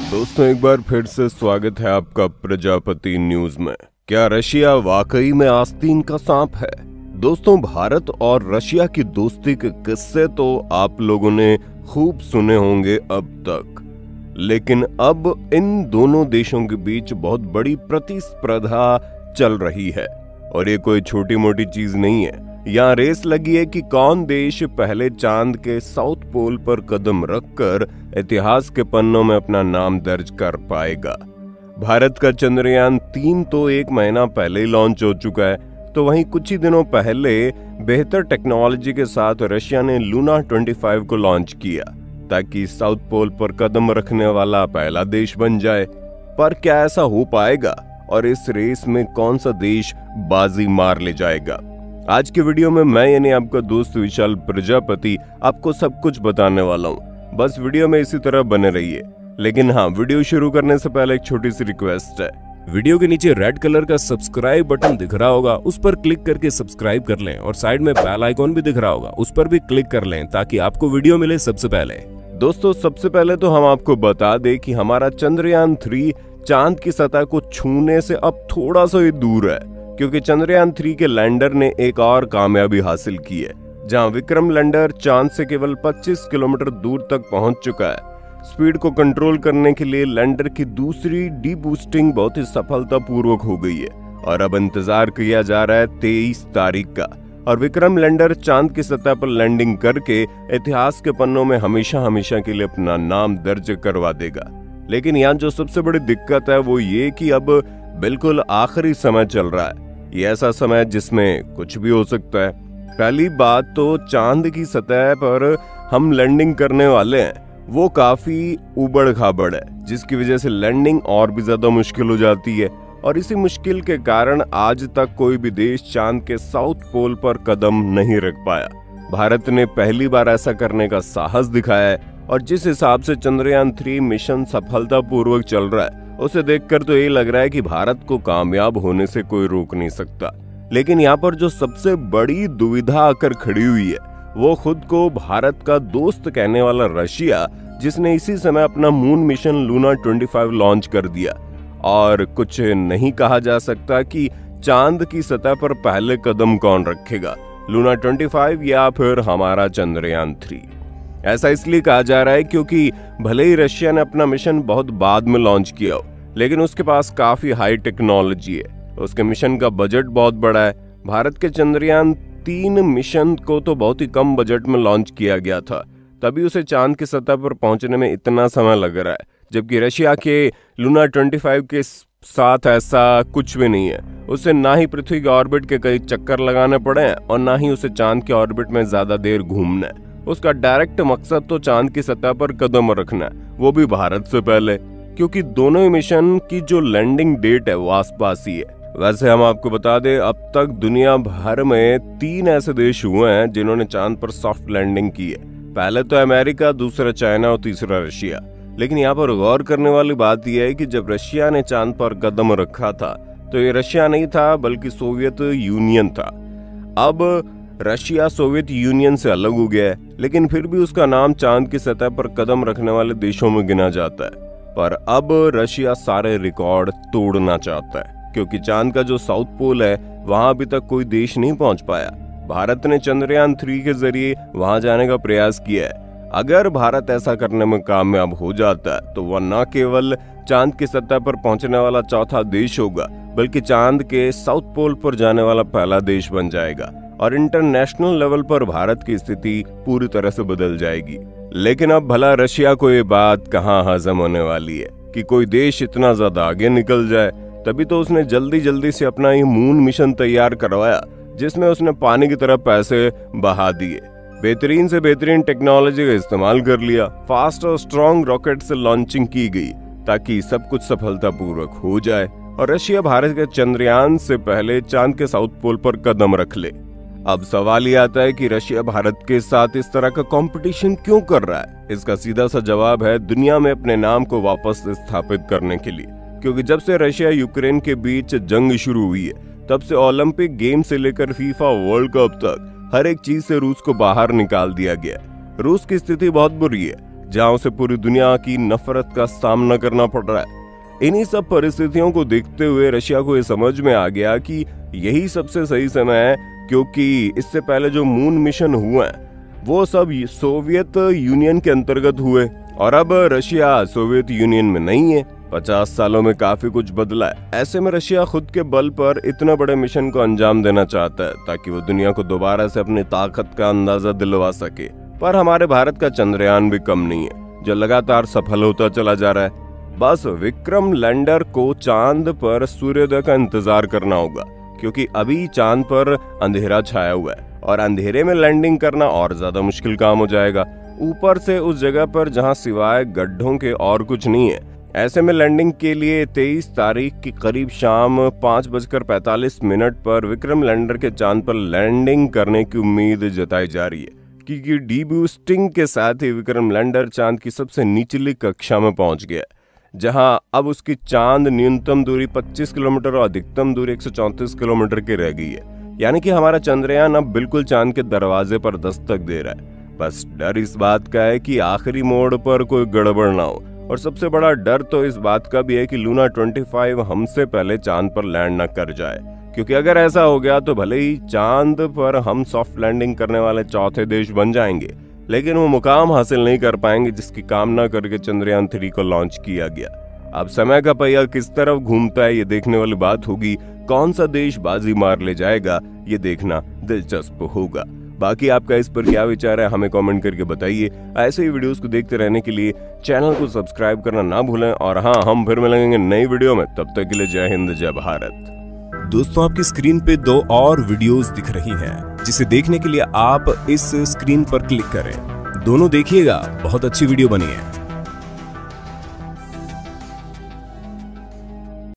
दोस्तों एक बार फिर से स्वागत है आपका प्रजापति न्यूज में। क्या रशिया वाकई में आस्तीन का सांप है? दोस्तों, भारत और रशिया की दोस्ती के किस्से तो आप लोगों ने खूब सुने होंगे अब तक, लेकिन अब इन दोनों देशों के बीच बहुत बड़ी प्रतिस्पर्धा चल रही है और ये कोई छोटी मोटी चीज नहीं है। यहाँ रेस लगी है कि कौन देश पहले चांद के साउथ पोल पर कदम रखकर इतिहास के पन्नों में अपना नाम दर्ज कर पाएगा। भारत का चंद्रयान 3 तो 1 महीना पहले ही लॉन्च हो चुका है, तो वहीं कुछ ही दिनों पहले बेहतर टेक्नोलॉजी के साथ रशिया ने लूना 25 को लॉन्च किया ताकि साउथ पोल पर कदम रखने वाला पहला देश बन जाए। पर क्या ऐसा हो पाएगा और इस रेस में कौन सा देश बाजी मार ले जाएगा? आज के वीडियो में मैं यानी आपका दोस्त विशाल प्रजापति आपको सब कुछ बताने वाला हूँ। बस वीडियो में इसी तरह बने रहिए। लेकिन हाँ, वीडियो शुरू करने से पहले एक छोटी सी रिक्वेस्ट है। वीडियो के नीचे रेड कलर का सब्सक्राइब बटन दिख रहा होगा, उस पर क्लिक करके सब्सक्राइब कर लें और साइड में बेल आइकॉन भी दिख रहा होगा, उस पर भी क्लिक कर लें ताकि आपको वीडियो मिले सबसे पहले। दोस्तों, सबसे पहले तो हम आपको बता दें कि हमारा चंद्रयान 3 चांद की सतह को छूने से अब थोड़ा सा ही दूर है, क्योंकि चंद्रयान 3 के लैंडर ने एक और कामयाबी हासिल की है, जहां विक्रम लैंडर चांद से केवल 25 किलोमीटर दूर तक पहुंच चुका है। स्पीड को कंट्रोल करने के लिए लैंडर की दूसरी डीबूस्टिंग बहुत ही सफलतापूर्वक हो गई है और अब इंतजार किया जा रहा है 23 तारीख का, और विक्रम लैंडर चांद की सतह पर लैंडिंग करके इतिहास के पन्नों में हमेशा हमेशा के लिए अपना नाम दर्ज करवा देगा। लेकिन यहाँ जो सबसे बड़ी दिक्कत है वो ये कि अब बिल्कुल आखिरी समय चल रहा है। ये ऐसा समय जिसमें कुछ भी हो सकता है। पहली बात तो चांद की सतह पर हम लैंडिंग करने वाले हैं वो काफी उबड़ खाबड़ है, जिसकी वजह से लैंडिंग और भी ज्यादा मुश्किल हो जाती है, और इसी मुश्किल के कारण आज तक कोई भी देश चांद के साउथ पोल पर कदम नहीं रख पाया। भारत ने पहली बार ऐसा करने का साहस दिखाया है, और जिस हिसाब से चंद्रयान 3 मिशन सफलतापूर्वक चल रहा है उसे देखकर तो ये लग रहा है कि भारत को कामयाब होने से कोई रोक नहीं सकता। लेकिन यहाँ पर जो सबसे बड़ी दुविधा आकर खड़ी हुई है वो खुद को भारत का दोस्त कहने वाला रशिया, जिसने इसी समय अपना मून मिशन लूना 25 लॉन्च कर दिया, और कुछ नहीं कहा जा सकता कि चांद की सतह पर पहले कदम कौन रखेगा, लूना 25 या फिर हमारा चंद्रयान 3। ऐसा इसलिए कहा जा रहा है क्योंकि भले ही रशिया ने अपना मिशन बहुत बाद में लॉन्च किया हो, लेकिन उसके पास काफी हाई टेक्नोलॉजी है, उसके मिशन का बजट बहुत बड़ा है। भारत के चंद्रयान 3 मिशन को तो बहुत ही कम बजट में लॉन्च किया गया था, तभी उसे चांद की सतह पर पहुंचने में इतना समय लग रहा है, जबकि रशिया के लूना 25 के साथ ऐसा कुछ भी नहीं है। उसे ना ही पृथ्वी के ऑर्बिट के कई चक्कर लगाने पड़े हैं और ना ही उसे चांद के ऑर्बिट में ज्यादा देर घूमना है। उसका डायरेक्ट मकसद तो चांद की सतह पर कदम रखना है, वो भी भारत से पहले, क्योंकि दोनों ही मिशन की जो लैंडिंग डेट है वो आसपास ही है। वैसे हम आपको बता दें, अब तक दुनिया भर में 3 ऐसे देश हुए हैं जिन्होंने चांद पर सॉफ्ट लैंडिंग की है। पहले तो अमेरिका, दूसरा चाइना और तीसरा रशिया। लेकिन यहाँ पर गौर करने वाली बात यह है कि जब रशिया ने चांद पर कदम रखा था तो ये रशिया नहीं था बल्कि सोवियत यूनियन था। अब रशिया सोवियत यूनियन से अलग हो गया है, लेकिन फिर भी उसका नाम चांद की सतह पर कदम रखने वाले देशों में गिना जाता है। पर अब रशिया सारे रिकॉर्ड तोड़ना चाहता है, क्योंकि चांद का जो साउथ पोल है वहां अभी तक कोई देश नहीं पहुंच पाया। भारत ने चंद्रयान 3 के जरिए वहां जाने का प्रयास किया है। अगर भारत ऐसा करने में कामयाब हो जाता है तो वह न केवल चांद की सतह पर पहुंचने वाला चौथा देश होगा, बल्कि चांद के साउथ पोल पर जाने वाला पहला देश बन जाएगा, और इंटरनेशनल लेवल पर भारत की स्थिति पूरी तरह से बदल जाएगी। लेकिन अब भला रशिया को ये बात कहाँ हजम होने वाली है कि कोई देश इतना ज्यादा आगे निकल जाए। तभी तो उसने जल्दी जल्दी से अपना ये मून मिशन तैयार करवाया, जिसमें उसने पानी की तरह पैसे बहा दिए, बेहतरीन से बेहतरीन टेक्नोलॉजी का इस्तेमाल कर लिया, फास्ट और स्ट्रॉन्ग रॉकेट से लॉन्चिंग की गई ताकि सब कुछ सफलतापूर्वक हो जाए और रशिया भारत के चंद्रयान से पहले चांद के साउथ पोल पर कदम रख ले। अब सवाल ये आता है कि रशिया भारत के साथ इस तरह का कंपटीशन क्यों कर रहा है? इसका सीधा सा जवाब है दुनिया में अपने नाम को वापस स्थापित करने के लिए, क्योंकि जब से रशिया यूक्रेन के बीच जंग शुरू हुई है तब से ओलंपिक गेम से लेकर फीफा वर्ल्ड कप तक हर एक चीज से रूस को बाहर निकाल दिया गया। रूस की स्थिति बहुत बुरी है, जहां उसे पूरी दुनिया की नफरत का सामना करना पड़ रहा है। इन्हीं सब परिस्थितियों को देखते हुए रशिया को ये समझ में आ गया कि यही सबसे सही समय है, क्योंकि इससे पहले जो मून मिशन हुए वो सब सोवियत यूनियन के अंतर्गत हुए और अब रशिया सोवियत यूनियन में नहीं है। 50 सालों में काफी कुछ बदला है। ऐसे में रशिया खुद के बल पर इतने बड़े मिशन को अंजाम देना चाहता है ताकि वो दुनिया को दोबारा से अपनी ताकत का अंदाजा दिलवा सके। पर हमारे भारत का चंद्रयान भी कम नहीं है, जो लगातार सफल होता चला जा रहा है। बस विक्रम लैंडर को चांद पर सूर्योदय का इंतजार करना होगा, क्योंकि अभी चांद पर अंधेरा छाया हुआ है और अंधेरे में लैंडिंग करना और ज्यादा मुश्किल काम हो जाएगा, ऊपर से उस जगह पर जहां सिवाय गड्ढों के और कुछ नहीं है। ऐसे में लैंडिंग के लिए 23 तारीख की करीब शाम 5:45 पर विक्रम लैंडर के चांद पर लैंडिंग करने की उम्मीद जताई जा रही है, क्योंकि डीबूस्टिंग के साथ ही विक्रम लैंडर चांद की सबसे निचली कक्षा में पहुंच गया, जहां अब उसकी चांद न्यूनतम दूरी 25 किलोमीटर और अधिकतम दूरी 134 किलोमीटर की रह गई है। यानी कि हमारा चंद्रयान अब बिल्कुल चांद के दरवाजे पर दस्तक दे रहा है। बस डर इस बात का है कि आखिरी मोड़ पर कोई गड़बड़ ना हो, और सबसे बड़ा डर तो इस बात का भी है कि लूना 25 हमसे पहले चांद पर लैंड न कर जाए, क्योंकि अगर ऐसा हो गया तो भले ही चांद पर हम सॉफ्ट लैंडिंग करने वाले चौथे देश बन जाएंगे, लेकिन वो मुकाम हासिल नहीं कर पाएंगे जिसकी कामना करके चंद्रयान 3 को लॉन्च किया गया। अब समय का पहिया किस तरफ घूमता है ये देखने वाली बात होगी। कौन सा देश बाजी मार ले जाएगा ये देखना दिलचस्प होगा। बाकी आपका इस पर क्या विचार है हमें कमेंट करके बताइए। ऐसे ही वीडियोस को देखते रहने के लिए चैनल को सब्सक्राइब करना ना भूलें। और हाँ, हम फिर मिलेंगे नई वीडियो में, तब तक के लिए जय हिंद जय भारत। दोस्तों, आपकी स्क्रीन पे 2 और वीडियोस दिख रही हैं, जिसे देखने के लिए आप इस स्क्रीन पर क्लिक करें। दोनों देखिएगा, बहुत अच्छी वीडियो बनी है।